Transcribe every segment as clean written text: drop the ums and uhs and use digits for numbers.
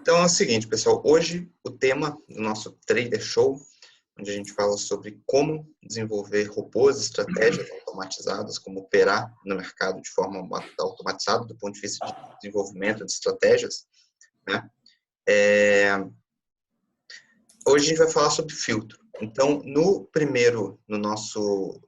Então é o seguinte, pessoal, hoje o tema do nosso Trader Show, onde a gente fala sobre como desenvolver robôs, estratégias automatizadas, como operar no mercado de forma automatizada, do ponto de vista de desenvolvimento de estratégias, né? Hoje a gente vai falar sobre filtro. Então, no nosso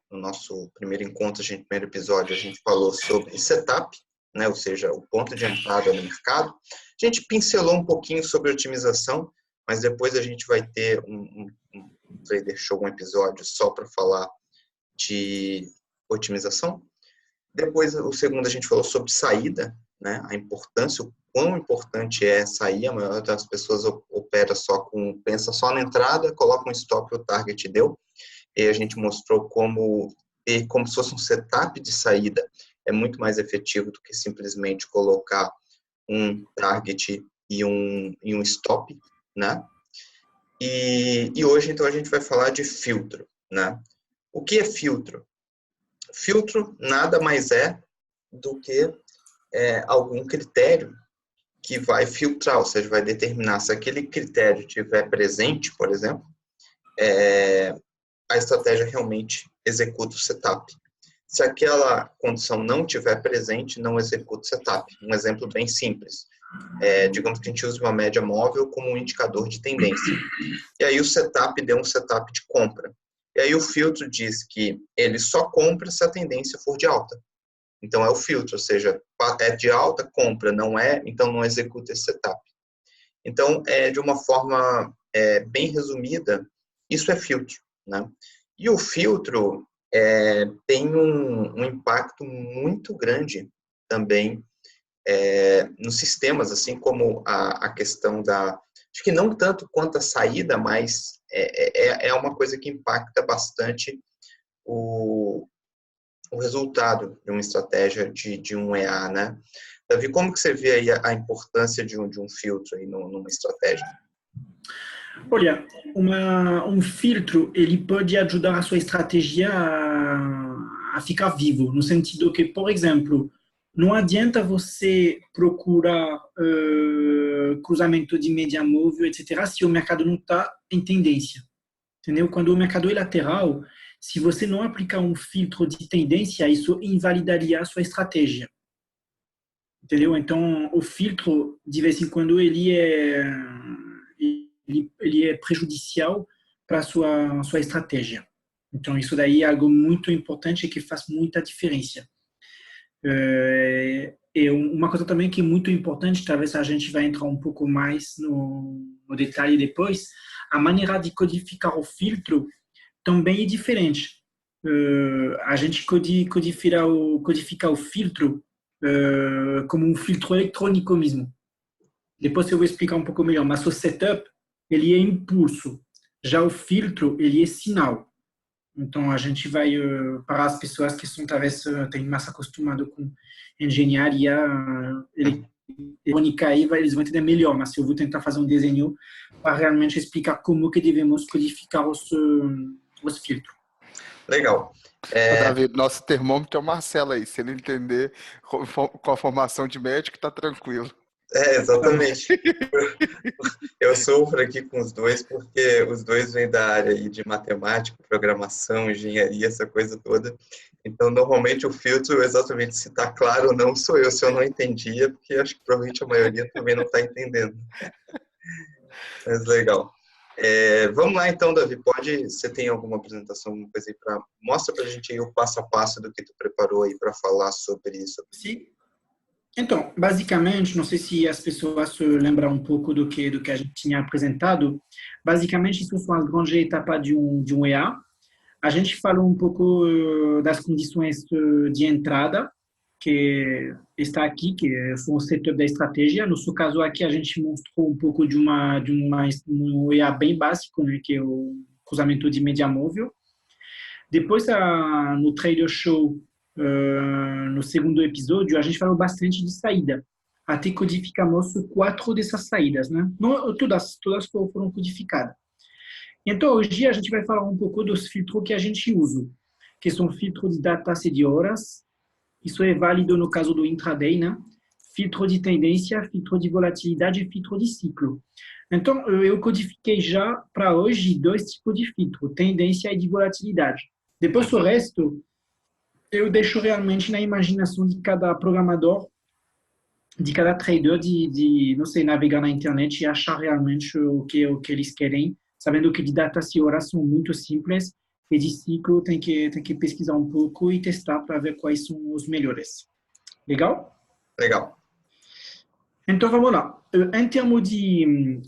primeiro encontro, primeiro episódio, a gente falou sobre setup, né? Ou seja, o ponto de entrada no mercado. A gente pincelou um pouquinho sobre otimização, mas depois a gente vai ter um Trader Show, um episódio só para falar de otimização. Depois, o segundo, a gente falou sobre saída, né? A importância, o quão importante é sair. A maioria das pessoas pensa só na entrada, coloca um stop, o target deu. E a gente mostrou como se fosse um setup de saída é muito mais efetivo do que simplesmente colocar um target e um stop, né? E hoje, então, a gente vai falar de filtro, né? O que é filtro? Filtro nada mais é do que algum critério que vai filtrar, ou seja, vai determinar se aquele critério estiver presente, por exemplo, a estratégia realmente executa o setup. Se aquela condição não estiver presente, não executa o setup. Um exemplo bem simples. Digamos que a gente use uma média móvel como um indicador de tendência. E aí o setup deu um setup de compra. E aí o filtro diz que ele só compra se a tendência for de alta. Então é o filtro, ou seja, é de alta, compra, não é, então não executa esse setup. Então, de uma forma bem resumida, isso é filtro, né? E o filtro tem um impacto muito grande também nos sistemas, assim como a questão acho que não tanto quanto a saída, mas é uma coisa que impacta bastante o resultado de uma estratégia de um EA, né? Davi, como que você vê aí a importância de um filtro aí numa estratégia? Olha, um filtro, ele pode ajudar a sua estratégia a ficar vivo, no sentido que, por exemplo, não adianta você procurar cruzamento de média móvel, etc., se o mercado não está em tendência, entendeu? Quando o mercado é lateral, se você não aplicar um filtro de tendência, isso invalidaria a sua estratégia, entendeu? Então, o filtro, de vez em quando, ele é prejudicial para a sua estratégia. Então, isso daí é algo muito importante e que faz muita diferença. E uma coisa também que é muito importante, talvez a gente vai entrar um pouco mais no detalhe depois, a maneira de codificar o filtro também é diferente. A gente codifica o filtro como um filtro eletrônico mesmo. Depois eu vou explicar um pouco melhor, mas o setup, ele é impulso. Já o filtro, ele é sinal. Então, a gente vai, para as pessoas que são, talvez, têm mais acostumado com engenharia eletrônica, aí eles vão entender melhor, mas eu vou tentar fazer um desenho para realmente explicar como que devemos codificar os filtros. Legal. Davi, nosso termômetro é o Marcelo aí. Se ele entender com a formação de médico, tá tranquilo. Exatamente. Eu sofro aqui com os dois, porque os dois vêm da área aí de matemática, programação, engenharia, essa coisa toda. Então, normalmente o filtro, exatamente se está claro ou não, sou eu. Se eu não entendia, porque acho que provavelmente a maioria também não está entendendo. Mas legal. Vamos lá então, Davi. Você tem alguma apresentação, alguma coisa aí mostra pra gente aí o passo a passo do que tu preparou aí para falar sobre isso. Sim. Então, basicamente, não sei se as pessoas se lembram um pouco do que a gente tinha apresentado. Basicamente, isso são as grandes etapas de um EA. A gente falou um pouco das condições de entrada, que está aqui, que são o setup da estratégia. No seu caso aqui, a gente mostrou um pouco de um EA bem básico, né, que é o cruzamento de média móvel. Depois, no Trader Show, no segundo episódio, a gente falou bastante de saída. Até codificamos 4 dessas saídas, né? Não, todas foram codificadas. Então, hoje a gente vai falar um pouco dos filtros que a gente usa, que são filtros de datas e de horas. Isso é válido no caso do intraday, né? filtro de tendência, filtro de volatilidade e filtro de ciclo. Então, eu codifiquei já para hoje 2 tipos de filtro, tendência e de volatilidade. Depois, o resto, eu deixo realmente na imaginação de cada programador, de cada trader, não sei, navegar na internet e achar realmente o que eles querem, sabendo que de datas e horas são muito simples e de ciclo tem que pesquisar um pouco e testar para ver quais são os melhores. Legal? Legal. Então, vamos lá. Em termos de,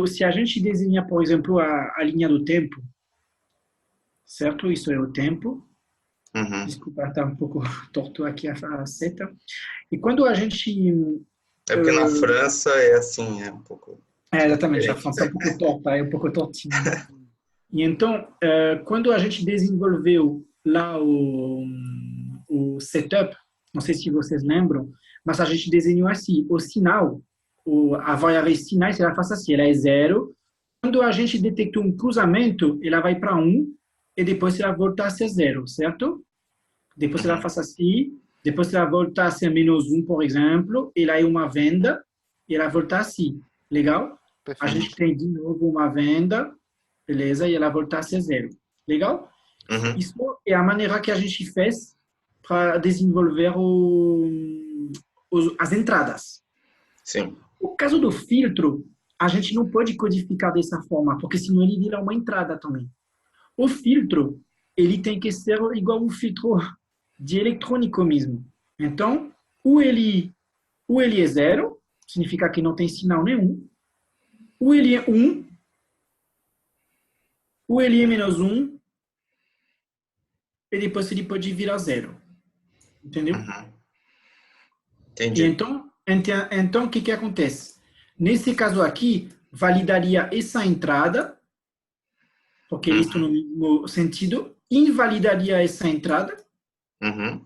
se a gente desenha, por exemplo, a linha do tempo, certo? Isso é o tempo. Uhum. Desculpa, está um pouco torto aqui a seta. E quando a gente... É porque na França é assim, é um pouco... exatamente, a França é um pouco torta, é um pouco tortinha. E então, quando a gente desenvolveu lá o setup, não sei se vocês lembram, mas a gente desenhou assim, o sinal, a variável sinais, ela faz assim, ela é 0. Quando a gente detectou um cruzamento, ela vai para 1 e depois ela volta a ser 0, certo? Depois ela faz assim, depois ela volta a ser -1, por exemplo, e lá é uma venda, e ela volta assim, legal? Perfeito. A gente tem de novo uma venda, beleza? E ela volta a ser 0, legal? Uhum. Isso é a maneira que a gente fez para desenvolver as entradas. Sim. O caso do filtro, a gente não pode codificar dessa forma, porque senão ele vira uma entrada também. O filtro, ele tem que ser igual um filtro de eletrônico mesmo. Então, ou ele é 0, significa que não tem sinal nenhum, ou ele é 1, ou ele é -1, e depois ele pode virar 0. Entendeu? Uhum. E Entendi. então, o que acontece? Nesse caso aqui, validaria essa entrada, porque eles estão no mesmo sentido, invalidaria essa entrada, Uhum.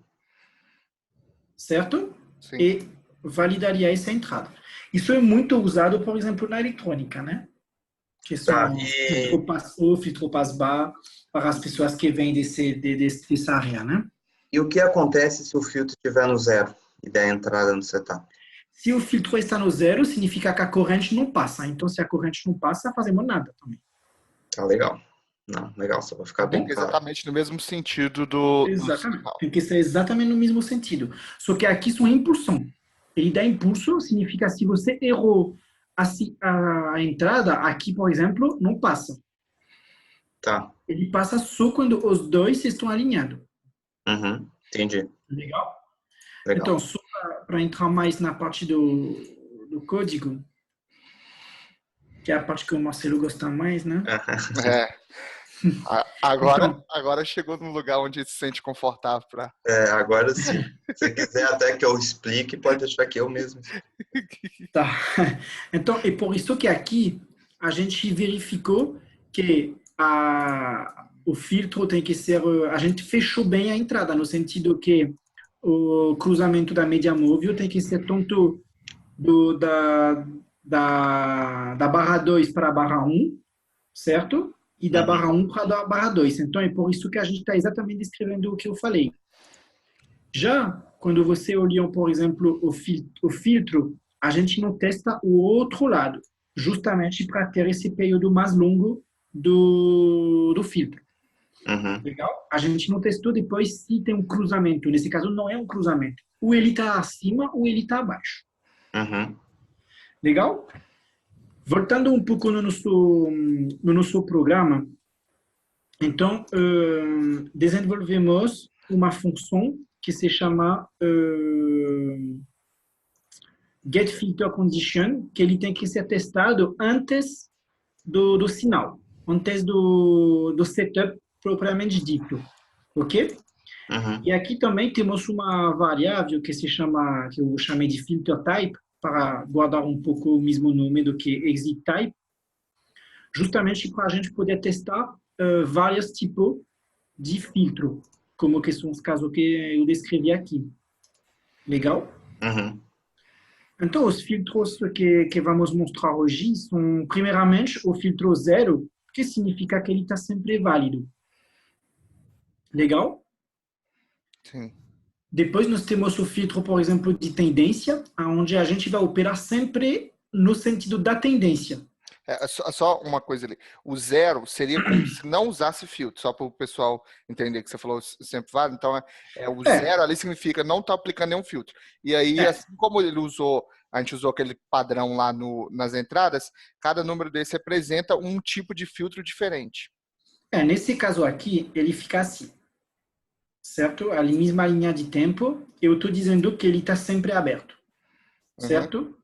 certo? Sim. E validaria essa entrada. Isso é muito usado, por exemplo, na eletrônica, né? Que são filtro pass-through, filtro pass-bar, para as pessoas que vêm dessa área, né? E o que acontece se o filtro estiver no 0 e der entrada no setup? Se o filtro está no 0, significa que a corrente não passa. Então, se a corrente não passa, fazemos nada também. Tá legal. Não, legal, só para ficar bem claro. Exatamente no mesmo sentido do Exatamente. sinal. Tem que ser exatamente no mesmo sentido. Só que aqui são impulsão. Ele dá impulso, significa se você errou a entrada, aqui, por exemplo, não passa. Tá. Ele passa só quando os dois estão alinhados. Uhum. Entendi. Legal? Legal. Então, só para entrar mais na parte do código, que é a parte que o Marcelo gosta mais, né? É. Agora chegou num lugar onde se sente confortável para. Agora sim. Se quiser até que eu explique, pode deixar que eu mesmo. Tá. Então, é por isso que aqui a gente verificou que o filtro tem que ser... A gente fechou bem a entrada, no sentido que o cruzamento da média móvel tem que ser tanto da barra 2 para a barra 1, certo? E da barra 1 para a barra 2. Então, é por isso que a gente está exatamente descrevendo o que eu falei. Já quando você olha, por exemplo, o filtro, a gente não testa o outro lado, justamente para ter esse período mais longo do filtro. Uhum. Legal? A gente não testou depois se tem um cruzamento. Nesse caso, não é um cruzamento. Ou ele está acima ou ele está abaixo. Uhum. Legal? Voltando um pouco no nosso programa, então, desenvolvemos uma função que se chama getFilterCondition, que ele tem que ser testado antes do sinal, antes do setup propriamente dito, ok? Uhum. E aqui também temos uma variável que eu chamei de filterType, para guardar um pouco o mesmo nome do que exitType, justamente para a gente poder testar vários tipos de filtro, como que são os casos que eu descrevi aqui. Legal? Uhum. Então, os filtros que vamos mostrar hoje são, primeiramente, o filtro 0, que significa que ele está sempre válido. Legal? Sim. Depois nós temos o filtro, por exemplo, de tendência, onde a gente vai operar sempre no sentido da tendência. Só uma coisa ali. O zero seria como se não usasse filtro, só para o pessoal entender que você falou sempre vale. Então, o É, zero ali significa não estar aplicando nenhum filtro. E aí, é, assim como a gente usou aquele padrão lá nas entradas, cada número desse representa um tipo de filtro diferente. nesse caso aqui, ele fica assim, certo? A mesma linha de tempo, eu estou dizendo que ele está sempre aberto, Uhum, certo?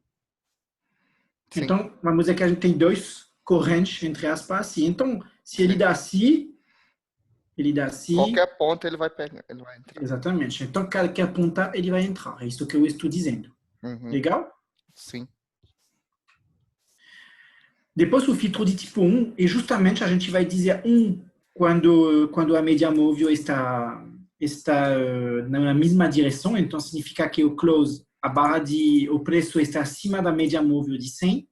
sim. Então, vamos dizer que a gente tem dois correntes, entre aspas, e então, se Sim. ele dá assim, Qualquer ponto ele vai pegar, ele vai entrar. exatamente. Então, qualquer ponta, ele vai entrar. É isso que eu estou dizendo. Uhum, Legal? sim. Depois, o filtro de tipo 1, e justamente a gente vai dizer 1 quando a média móvel está na mesma direção, então significa que o close, o preço está acima da média móvel de 100,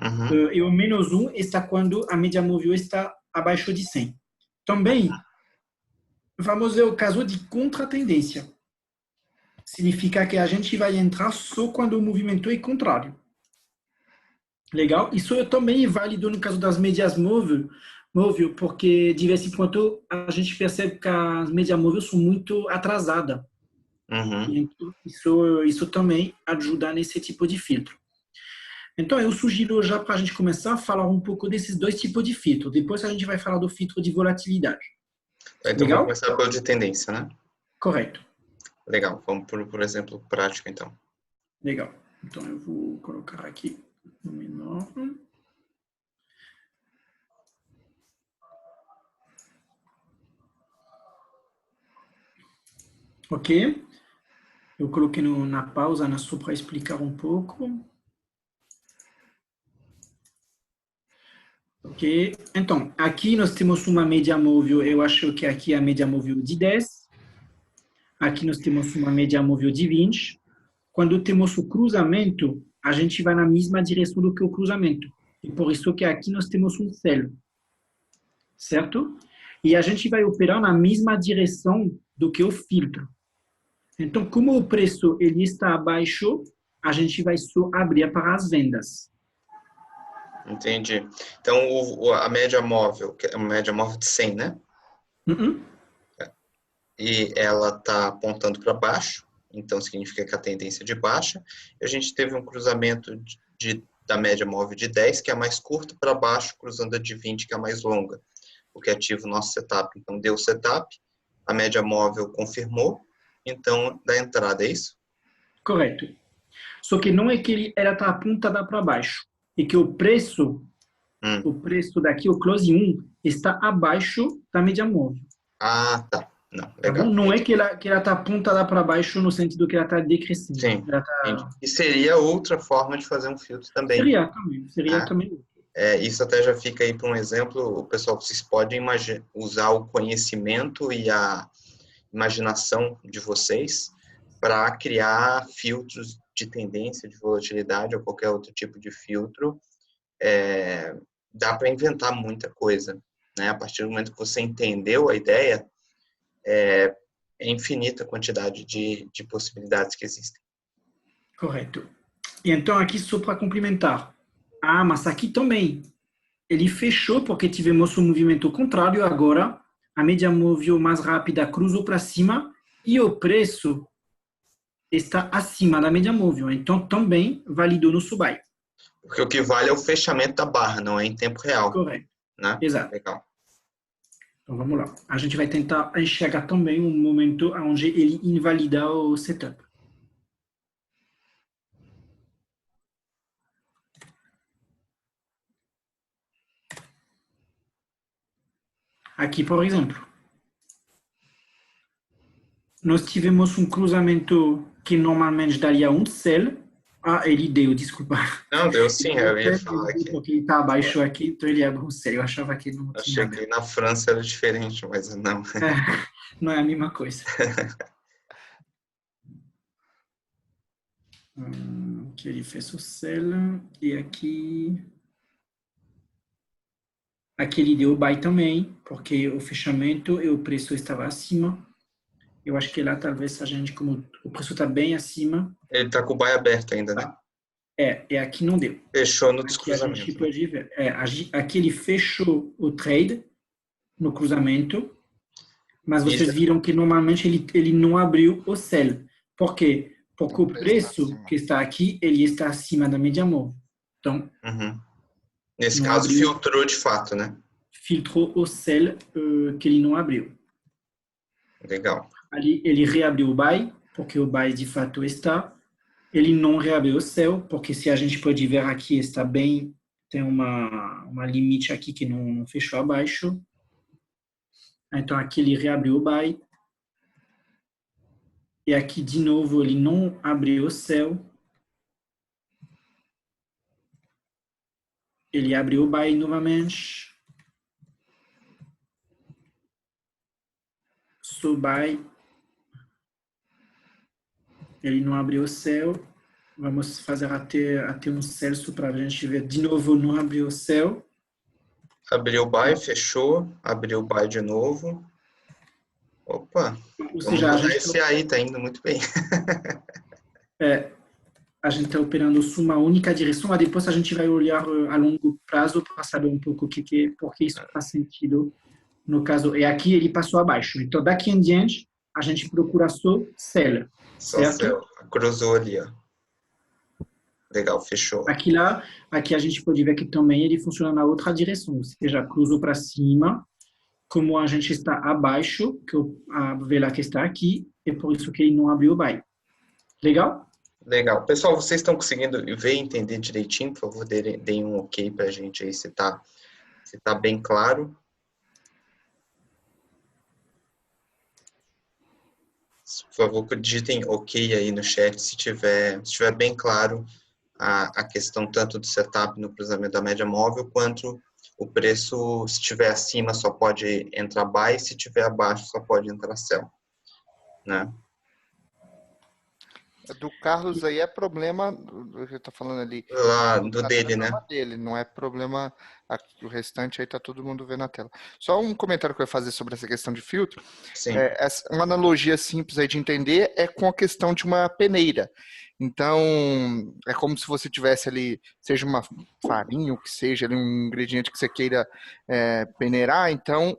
Uhum. e o menos 1 está quando a média móvel está abaixo de 100. Também, vamos ver o caso de contratendência. Significa que a gente vai entrar só quando o movimento é contrário. Legal? Isso também é válido no caso das médias móveis, porque de vez em quando a gente percebe que as médias móveis são muito atrasadas. Uhum. E então, isso também ajuda nesse tipo de filtro. Então, eu sugiro já para a gente começar a falar um pouco desses dois tipos de filtro. Depois a gente vai falar do filtro de volatilidade. Tá, então vamos Legal? começar pelo de tendência, né? Correto. Legal, vamos por exemplo prático, então. Legal. Então, eu vou colocar aqui no menor. Ok? Eu coloquei na pausa, só para explicar um pouco. Ok? Então, aqui nós temos uma média móvel, eu acho que aqui é a média móvel de 10. Aqui nós temos uma média móvel de 20. Quando temos o cruzamento, a gente vai na mesma direção do que o cruzamento. E por isso que aqui nós temos um selo, certo? E a gente vai operar na mesma direção do que o filtro. Então, como o preço ele está abaixo, a gente vai só abrir para as vendas. Entendi. Então, a média móvel, que é uma média móvel de 100, né? Uhum. E ela está apontando para baixo, então significa que a tendência é de baixa. E a gente teve um cruzamento da média móvel de 10, que é a mais curta, para baixo, cruzando a de 20, que é a mais longa, o que ativa o nosso setup. Então, deu o setup, a média móvel confirmou, então dá entrada, é isso? Correto. Só que não é que ela está apontada para baixo, é que Hum. o preço daqui, o close 1, está abaixo da média móvel. Ah, tá. Não, Tá bom? legal, Não é entendi. que ela está apontada para baixo no sentido que ela está decrescendo. Sim, entendi. E seria outra forma de fazer um filtro também, Seria né? também. Isso até já fica aí para um exemplo, o pessoal, vocês podem usar o conhecimento e a imaginação de vocês para criar filtros de tendência, de volatilidade ou qualquer outro tipo de filtro. Dá para inventar muita coisa, né? A partir do momento que você entendeu a ideia, é infinita a quantidade de possibilidades que existem. Correto. E então, aqui só para complementar. Ah, mas aqui também. Ele fechou porque tivemos um movimento contrário agora. A média móvel mais rápida cruzou para cima e o preço está acima da média móvel. Então, também validou no subai. Porque o que vale é o fechamento da barra, não é em tempo real, Correto. né? Exato. Legal. Então, vamos lá. A gente vai tentar enxergar também um momento onde ele invalida o setup. Aqui, por exemplo, nós tivemos um cruzamento que normalmente daria um sell. Ah, ele deu, desculpa. Não, deu Ele sim, deu eu ia sell, falar que porque ele está abaixo aqui, então ele abriu um sell. Eu achava que não tinha achei que nada. na França era diferente, mas não. É, não é a mesma coisa. Aqui ele fez o sell e aqui ele deu buy também, porque o fechamento e o preço estava acima. Eu acho que lá talvez a gente, como o preço está bem acima, Ele está com o buy aberto ainda, né? tá. Aqui não deu. Fechou no Aqui a gente descruzamento. pode ver. Aqui ele fechou o trade no cruzamento, mas vocês Isso. viram que normalmente ele não abriu o sell. Por quê? Porque Então, o preço que está aqui, ele está acima da média móvel. Então, Uhum. Nesse não caso, abriu, filtrou de fato, né? filtrou o sell que ele não abriu. Legal. Ali ele reabriu o buy, porque o buy de fato está. Ele não reabriu o sell, porque se a gente pode ver aqui, está bem, tem uma limite aqui que não fechou abaixo. Então aqui ele reabriu o buy. E aqui de novo ele não abriu o sell. Ele abriu o buy novamente. So buy. Ele não abriu o sell. Vamos fazer até um Celsius para a gente ver. De novo, não abriu o céu. Abriu o buy, fechou. Abriu o buy de novo. Opa, Ou vamos seja, mudar esse aí, tá indo muito bem. a gente está operando uma única direção, mas depois a gente vai olhar a longo prazo para saber um pouco por que isso faz sentido. No caso, e aqui ele passou abaixo. Então, daqui em diante, a gente procura só sell, Só certo? céu. Cruzou ali, ó. Legal, fechou. Aqui a gente pode ver que também ele funciona na outra direção, ou seja, cruzou para cima, como a gente está abaixo, que a vela que está aqui, é por isso que ele não abriu o buy. Legal? Legal. Pessoal, vocês estão conseguindo ver e entender direitinho? Por favor, deem um ok pra gente aí, se tá bem claro. Por favor, digitem ok aí no chat, se tiver bem claro a questão tanto do setup no cruzamento da média móvel, quanto o preço, se estiver acima, só pode entrar buy, se estiver abaixo, só pode entrar sell, né? Do Carlos aí é problema, eu tô falando ali, Lá do dele, né? dele, não é problema, o restante aí tá todo mundo vendo na tela. Só um comentário que eu ia fazer sobre essa questão de filtro, Sim. Uma analogia simples aí de entender é com a questão de uma peneira. Então, é como se você tivesse ali, seja uma farinha, o que seja, ali, um ingrediente que você queira peneirar, então,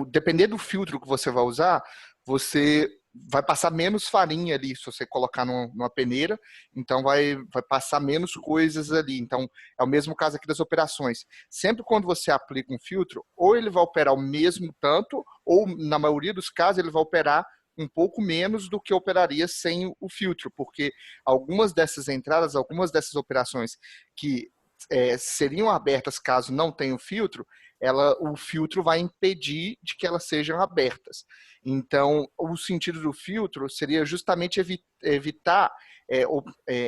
depender do filtro que você vai usar, você vai passar menos farinha ali se você colocar numa peneira, então vai passar menos coisas ali. Então, é o mesmo caso aqui das operações. Sempre quando você aplica um filtro, ou ele vai operar o mesmo tanto, ou na maioria dos casos ele vai operar um pouco menos do que operaria sem o filtro, porque algumas dessas entradas, algumas dessas operações que seriam abertas caso não tenha o filtro, o filtro vai impedir de que elas sejam abertas. Então, o sentido do filtro seria justamente evitar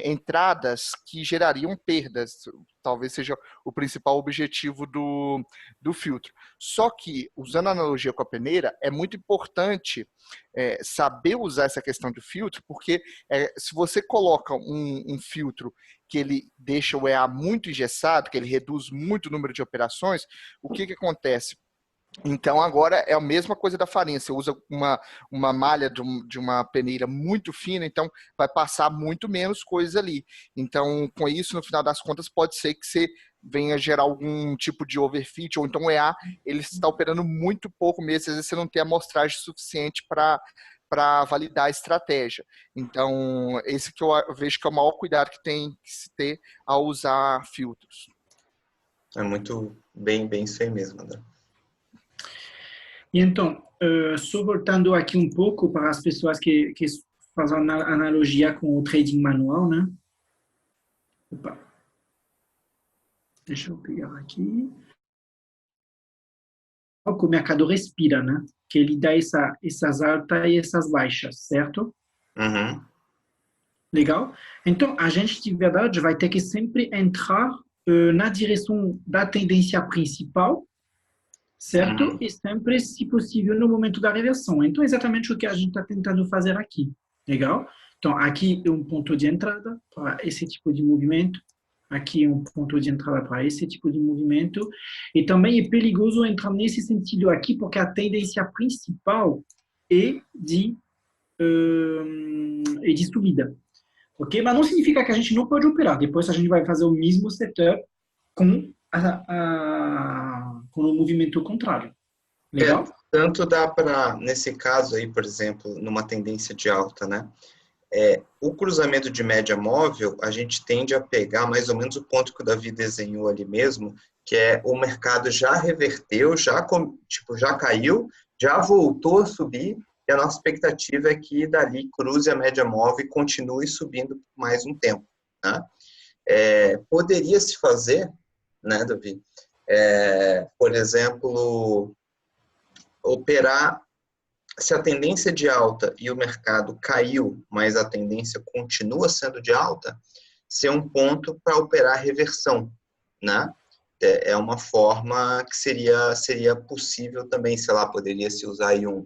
entradas que gerariam perdas. Talvez seja o principal objetivo do filtro. Só que, usando a analogia com a peneira, é muito importante saber usar essa questão do filtro, porque se você coloca um filtro que ele deixa o EA muito engessado, que ele reduz muito o número de operações, o que acontece? Então, agora é a mesma coisa da farinha. Você usa uma malha de uma peneira muito fina, então vai passar muito menos coisas ali. Então, com isso, no final das contas, pode ser que você venha gerar algum tipo de overfit, ou então o EA ele está operando muito pouco mesmo, às vezes você não tem amostragem suficiente para validar a estratégia. Então, esse que eu vejo que é o maior cuidado que tem que se ter ao usar filtros. É muito bem isso aí mesmo, André. E então, só voltando aqui um pouco para as pessoas que fazem analogia com o trading manual, né? Opa. Deixa eu pegar aqui. O mercado respira, né? Que ele dá essas altas e essas baixas, certo? Uhum. Legal? Então, a gente, de verdade, vai ter que sempre entrar na direção da tendência principal, certo? Uhum. E sempre, se possível, no momento da reversão. Então, exatamente o que a gente está tentando fazer aqui. Legal? Então, aqui é um ponto de entrada para esse tipo de movimento. Aqui é um ponto de entrada para esse tipo de movimento. E também é perigoso entrar nesse sentido aqui, porque a tendência principal, e de subida. Ok? Mas não significa que a gente não pode operar. Depois a gente vai fazer o mesmo setup com, com o movimento contrário. É, Legal? tanto dá para, nesse caso aí, por exemplo, numa tendência de alta, né? O cruzamento de média móvel, a gente tende a pegar mais ou menos o ponto que o Davi desenhou ali mesmo, que é o mercado já reverteu, já caiu, já voltou a subir, e a nossa expectativa é que dali cruze a média móvel e continue subindo por mais um tempo. Né? Poderia se fazer, né, Davi? Por exemplo, operar, se a tendência de alta e o mercado caiu, mas a tendência continua sendo de alta, ser um ponto para operar reversão, né? É uma forma que seria possível também, sei lá, poderia se usar aí um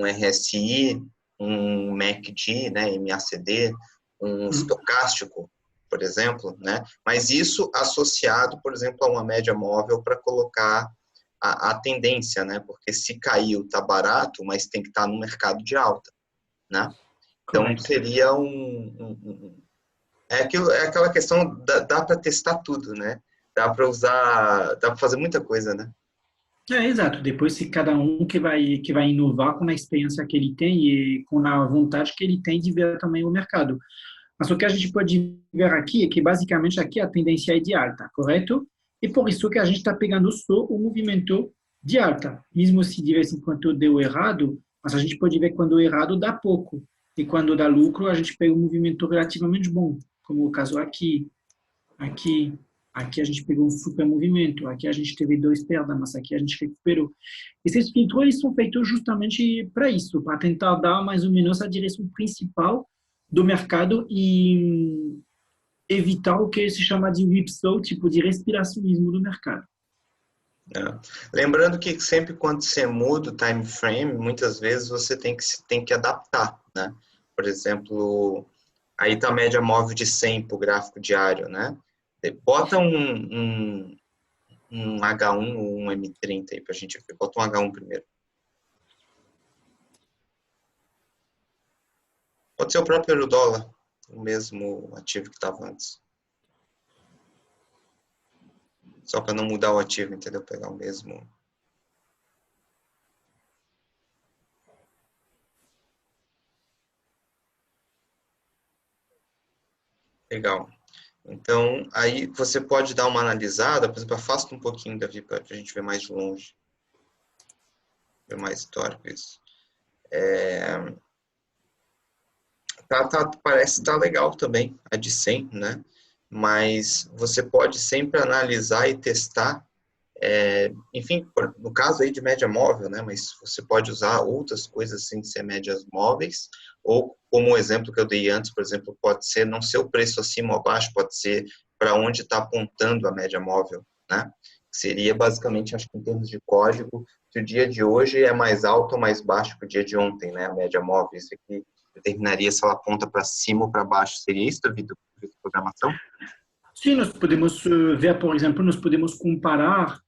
RSI, um MACD, né, MACD, um estocástico, por exemplo, né? Mas isso associado, por exemplo, a uma média móvel para colocar a tendência, né? Porque se caiu, tá barato, mas tem que estar no mercado de alta, né? Então, Correto. seria é aquela questão, dá para testar tudo, né? Dá para usar, dá para fazer muita coisa, né? Exato. Depois, se cada um que vai inovar com a experiência que ele tem e com a vontade que ele tem de ver também o mercado. Mas o que a gente pode ver aqui é que, basicamente, aqui a tendência é de alta, correto? E por isso que a gente está pegando só o movimento de alta. Mesmo se de vez em quando deu errado, mas a gente pode ver quando o errado dá pouco. E quando dá lucro, a gente pega um movimento relativamente bom, como o caso aqui, aqui, aqui a gente pegou um super movimento, aqui a gente teve dois perdas, mas aqui a gente recuperou. Esses filtros eles são feitos justamente para isso, para tentar dar mais ou menos a direção principal do mercado e evitar o que se chama de whipsaw, tipo de respiracionismo do mercado. Lembrando que sempre quando você muda o time frame, muitas vezes você tem que adaptar, né? Por exemplo, aí tá a média móvel de 100 para o gráfico diário, né? Bota um H1 ou um M30 aí para a gente ver. Bota um H1 primeiro. Pode ser o próprio Eurodólar, o mesmo ativo que estava antes. Só para não mudar o ativo, entendeu? Pegar o mesmo. Legal. Então, aí você pode dar uma analisada, por exemplo, afasta um pouquinho, Davi, para a gente ver mais de longe. Ver mais histórico isso. Parece estar legal também, a de 100, né? Mas você pode sempre analisar e testar, enfim, no caso aí de média móvel, né? Mas você pode usar outras coisas sem ser médias móveis, ou como o exemplo que eu dei antes, por exemplo, pode ser não ser o preço acima ou abaixo, pode ser para onde está apontando a média móvel, né? Seria basicamente, acho que em termos de código, se o dia de hoje é mais alto ou mais baixo que o dia de ontem, né? A média móvel, isso aqui determinaria se ela aponta para cima ou para baixo. Seria isso, Davi, do programação? Sim, nós podemos ver, por exemplo, nós podemos comparar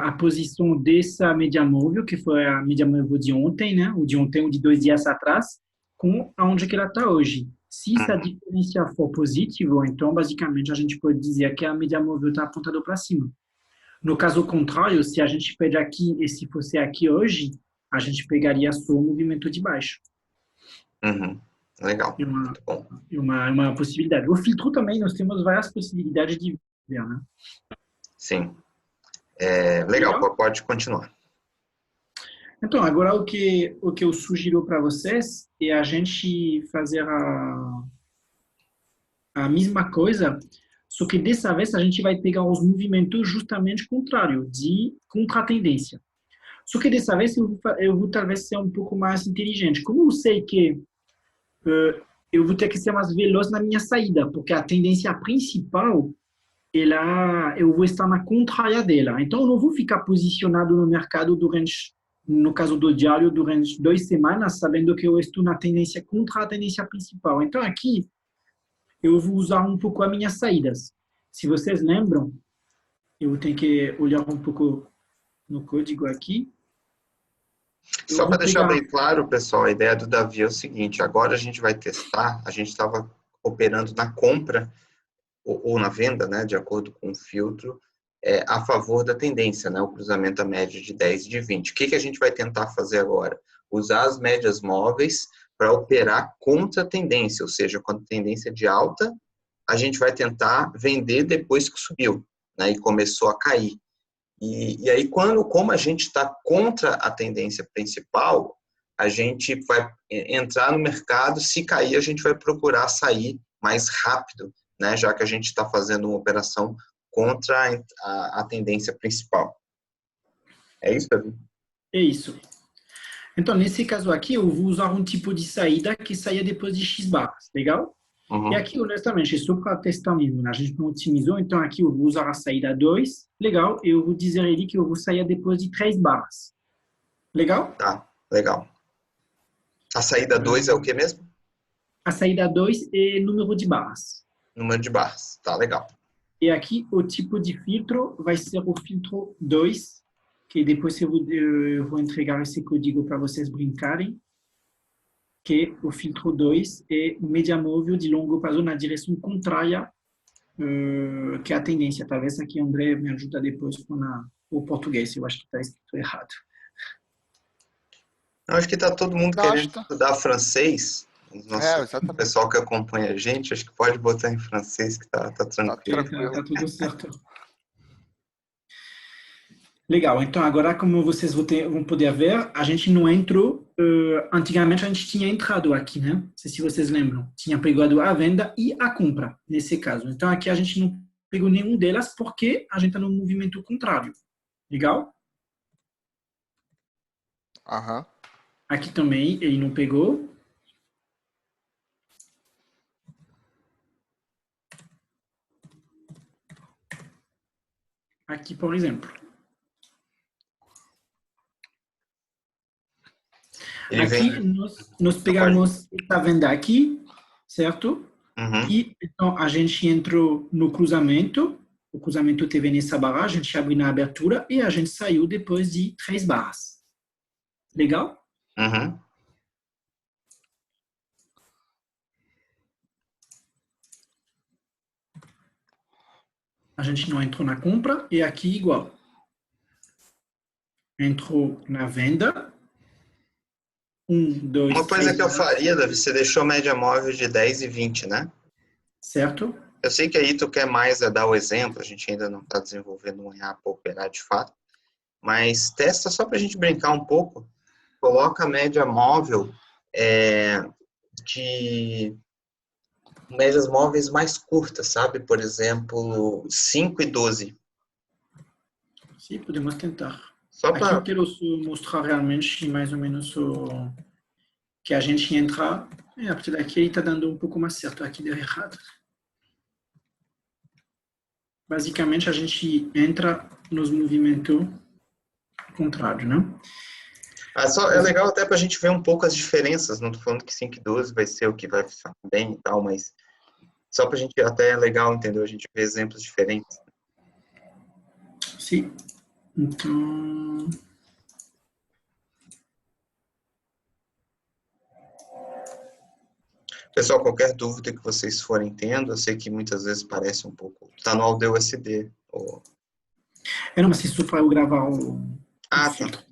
a posição dessa média móvel, que foi a média móvel de ontem, né? O de ontem, o de 2 dias atrás, com aonde que ela está hoje. Se essa diferença for positiva, então, basicamente, a gente pode dizer que a média móvel está apontada para cima. No caso contrário, se a gente pega aqui e se fosse aqui hoje, a gente pegaria só o movimento de baixo. Uhum. Legal, muito bom. Uma possibilidade. O filtro também, nós temos várias possibilidades de ver, né? Sim. Legal, pode continuar. Então, agora o que eu sugiro para vocês é a gente fazer a mesma coisa, só que dessa vez a gente vai pegar os movimentos justamente contrários, de contra-tendência. Só que dessa vez eu vou talvez ser um pouco mais inteligente. Como eu sei que eu vou ter que ser mais veloz na minha saída, porque a tendência principal, eu vou estar na contrária dela. Então, eu não vou ficar posicionado no mercado durante, no caso do diário, durante 2 semanas, sabendo que eu estou na tendência contra a tendência principal. Então, aqui, eu vou usar um pouco as minhas saídas. Se vocês lembram, eu tenho que olhar um pouco no código aqui. Só Eu para vou deixar pegar... bem claro, pessoal, a ideia do Davi é o seguinte: agora a gente vai testar, a gente estava operando na compra ou na venda, né, de acordo com o filtro, a favor da tendência, né, o cruzamento a média de 10 e de 20. O que a gente vai tentar fazer agora? Usar as médias móveis para operar contra a tendência, ou seja, quando a tendência é de alta, a gente vai tentar vender depois que subiu, né, e começou a cair. E aí, como a gente está contra a tendência principal, a gente vai entrar no mercado, se cair, a gente vai procurar sair mais rápido, né? Já que a gente está fazendo uma operação contra a tendência principal. É isso, Davi? É isso. Então, nesse caso aqui, eu vou usar um tipo de saída que saia depois de X barras, legal? E Uhum. aqui, honestamente, é só para testar mesmo, né? A gente não otimizou, então aqui eu vou usar a saída 2, legal? E eu vou dizer a ele que eu vou sair depois de 3 barras, legal? Tá, legal. A saída 2 é o que mesmo? A saída 2 é número de barras. Número de barras. Tá, legal. E aqui, o tipo de filtro vai ser o filtro 2, que depois eu vou entregar esse código para vocês brincarem, que o filtro 2 é média móvel de longo prazo na direção contrária que é a tendência. Talvez aqui André me ajuda depois com o português, eu acho que está escrito errado. Eu acho que está todo mundo Não, acho querendo que tá. estudar francês. O Exatamente. pessoal que acompanha a gente, acho que pode botar em francês que tá Tá tranquilo. tranquilo. Tá tudo certo. Legal, então agora como vocês vão poder ver, a gente não entrou, antigamente a gente tinha entrado aqui, né? Não sei se vocês lembram, tinha pegado a venda e a compra, nesse caso. Então aqui a gente não pegou nenhum delas porque a gente está no movimento contrário. Legal? Aham. Aqui também ele não pegou. Aqui, por exemplo. Ele vem. Aqui nós Pode. pegamos essa venda aqui, certo? Uhum, E então a gente entrou no cruzamento, o cruzamento teve nessa barra, a gente abriu na abertura e a gente saiu depois de 3 barras. Legal? uhum. A gente não entrou na compra e aqui igual. Entrou na venda. 1, 2, Uma coisa 3 que eu barras, faria, Davi, você deixou a média móvel de 10 e 20, né? certo? Eu sei que aí tu quer mais dar o exemplo, a gente ainda não está desenvolvendo um IA para operar de fato, mas testa só para a gente brincar um pouco. Coloca a média móvel de médias móveis mais curtas, sabe? Por exemplo, 5 e 12. Sim, podemos tentar. Só Aqui eu para. quero mostrar realmente mais ou menos o que a gente entra. E a partir daqui ele está dando um pouco mais certo. Aqui deu errado. Basicamente a gente entra nos movimentos contrários, né? É legal até para a gente ver um pouco as diferenças. Não estou falando que 5 e 12 vai ser o que vai funcionar bem e tal, mas só para a gente até é legal, entendeu? A gente ver exemplos diferentes. Sim. Então, Pessoal, qualquer dúvida que vocês forem tendo, eu sei que muitas vezes parece um pouco. Está no Audio SD. não, mas isso para eu gravar o Ah, tá. filtro.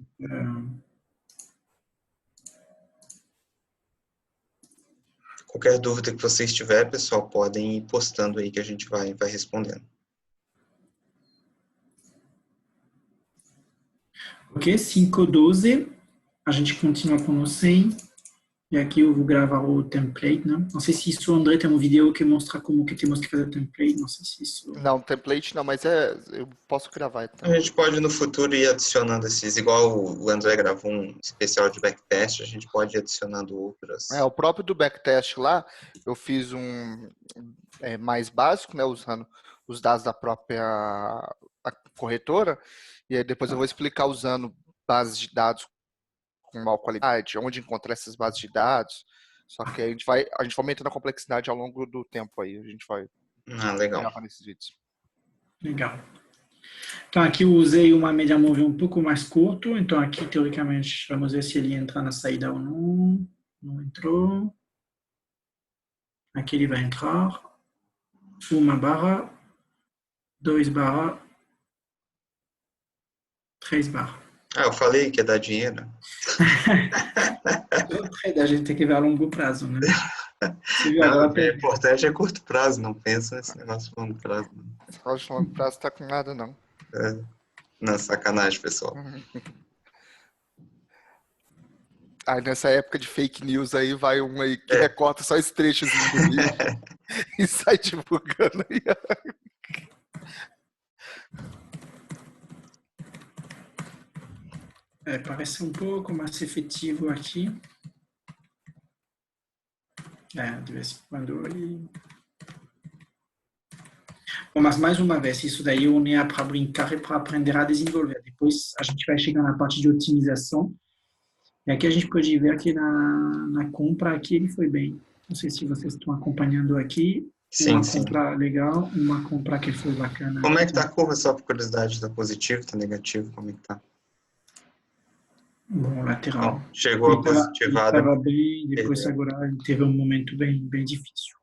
Qualquer dúvida que vocês tiverem, pessoal, podem ir postando aí que a gente vai respondendo. Ok, 5:12. A gente continua com o 100. E aqui eu vou gravar o template, né? Não sei se isso, André, tem um vídeo que mostra como que temos que fazer o template. Não sei se isso... Não, template não, mas eu posso gravar A gente tranquilo. pode no futuro ir adicionando esses, igual o André gravou um especial de backtest, a gente pode ir adicionando outras. O próprio do backtest lá, eu fiz mais básico, né, usando os dados da própria corretora, e aí depois eu vou explicar usando bases de dados com maior qualidade, onde encontrar essas bases de dados. Só que a gente vai aumentando a complexidade ao longo do tempo aí, a gente vai Ah, legal. gravar nesses vídeos. Legal. Então, aqui eu usei uma média móvel um pouco mais curto. Então, aqui, teoricamente, vamos ver se ele entra na saída ou não. Não entrou. Aqui ele vai entrar. Uma barra, 2 barra, 3 barra. Eu falei que ia dar dinheiro. A gente tem que ver a longo prazo, né? Você viu Não, agora? o que é importante é curto prazo, não pensa nesse negócio de longo prazo. Não. Esse negócio de longo prazo tá com nada, não. Não, sacanagem, pessoal. Aí nessa época de fake news aí, vai um aí que recorta só esse trechozinho do vídeo e sai divulgando aí. Parece um pouco mais efetivo aqui. De vez em quando ele... Bom, mas mais uma vez, isso daí eu é para brincar e para aprender a desenvolver. Depois a gente vai chegar na parte de otimização. E aqui a gente pode ver que na compra aqui ele foi bem. Não sei se vocês estão acompanhando aqui. Sim, uma compra legal, uma compra que foi bacana. Como é que tá a curva, só por curiosidade? Tá positivo, tá negativo? Como é que tá? Bom, lateral. Bom, chegou a positivada. Estava bem, depois agora ele teve um momento bem difícil.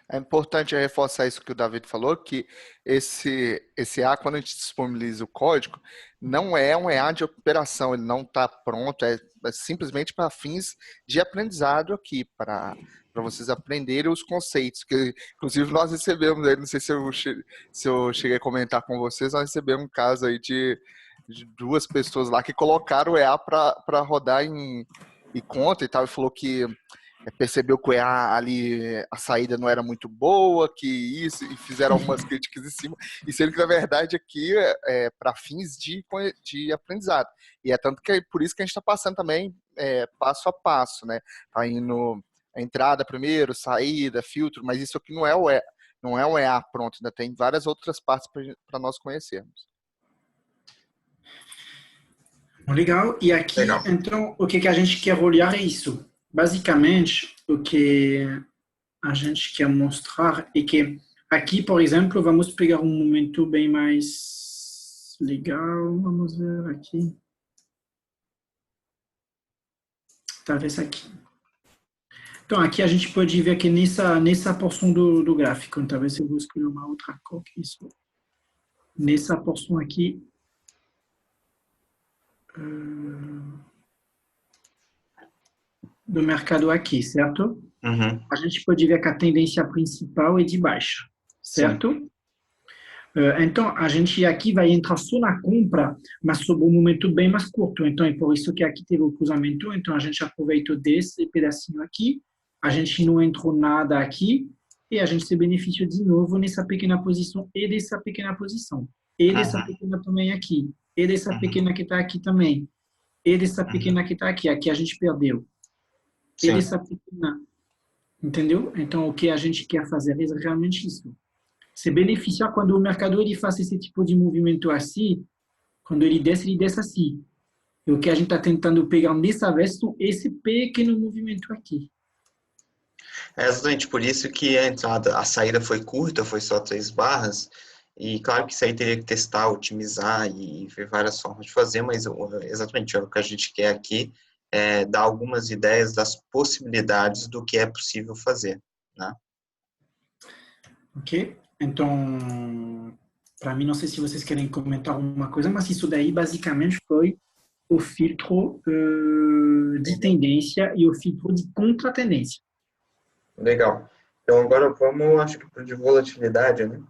É importante reforçar isso que o David falou, que esse EA, quando a gente disponibiliza o código, não é um EA de operação, ele não está pronto, é simplesmente para fins de aprendizado aqui, para vocês aprenderem os conceitos, que inclusive nós recebemos, não sei se eu cheguei a comentar com vocês, nós recebemos um caso aí de 2 pessoas lá que colocaram o EA para rodar em conta e tal, e falou que percebeu que o EA ali, a saída não era muito boa, que isso, e fizeram algumas críticas em cima, e sendo que na verdade aqui é para fins de aprendizado. E é tanto que é por isso que a gente está passando também passo a passo, né? Tá indo a entrada primeiro, saída, filtro, mas isso aqui não é o EA pronto, ainda tem várias outras partes para nós conhecermos. Legal. E aqui, então, o que a gente quer olhar é isso. Basicamente, o que a gente quer mostrar é que aqui, por exemplo, vamos pegar um momento bem mais legal. Vamos ver aqui. Talvez aqui. Então, aqui a gente pode ver que nessa porção do gráfico, então, talvez eu vou escolher uma outra cor que isso. Nessa porção aqui, do mercado aqui, certo? Uhum. A gente pode ver que a tendência principal é de baixa, certo? Então, a gente aqui vai entrar só na compra, mas sob um momento bem mais curto. Então, é por isso que aqui teve o cruzamento. Então, a gente aproveitou desse pedacinho aqui, a gente não entrou nada aqui, e a gente se beneficiou de novo nessa pequena posição e dessa pequena posição. E dessa pequena também aqui. E dessa pequena que está aqui também. E dessa pequena que está aqui. Aqui a gente perdeu. E dessa pequena. Entendeu? Então, o que a gente quer fazer é realmente isso. Se beneficiar quando o mercado ele faz esse tipo de movimento assim, quando ele desce assim. E o que a gente está tentando pegar dessa vez são esse pequeno movimento aqui. É exatamente por isso que a saída foi curta, foi só 3 barras, e claro que isso aí teria que testar, otimizar e ver várias formas de fazer, mas exatamente o que a gente quer aqui é dar algumas ideias das possibilidades do que é possível fazer, né? Ok? Então, para mim, não sei se vocês querem comentar alguma coisa, mas isso daí basicamente foi o filtro de tendência e o filtro de contra-tendência. Legal. Então, agora vamos, acho que, para de volatilidade, né?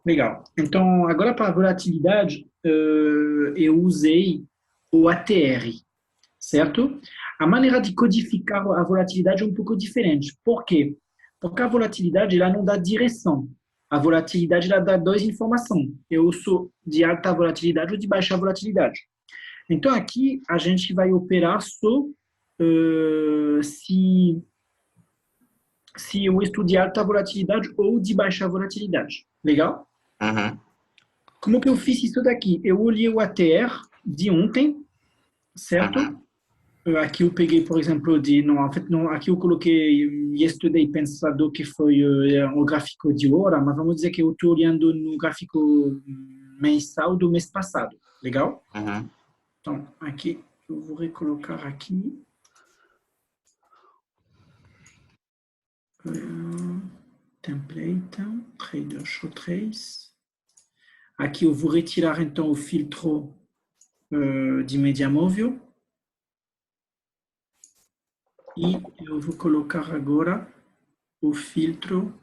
Legal. Então, agora para a volatilidade, eu usei o ATR, certo? A maneira de codificar a volatilidade é um pouco diferente. Por quê? Porque a volatilidade ela não dá direção. A volatilidade ela dá 2 informações. Eu sou de alta volatilidade ou de baixa volatilidade. Então, aqui, a gente vai operar só se eu estou de alta volatilidade ou de baixa volatilidade. Legal? Uhum. Como que eu fiz isso daqui? Eu olhei o ATR de ontem, certo? Uhum. aqui eu peguei, por exemplo, não, aqui eu coloquei yesterday pensado que foi o gráfico de hora, mas vamos dizer que eu estou olhando no gráfico mensal do mês passado, legal? Uhum. Então, aqui eu vou recolocar aqui. Template, Trader Show 3. Aqui eu vou retirar então o filtro de média móvel. E eu vou colocar agora o filtro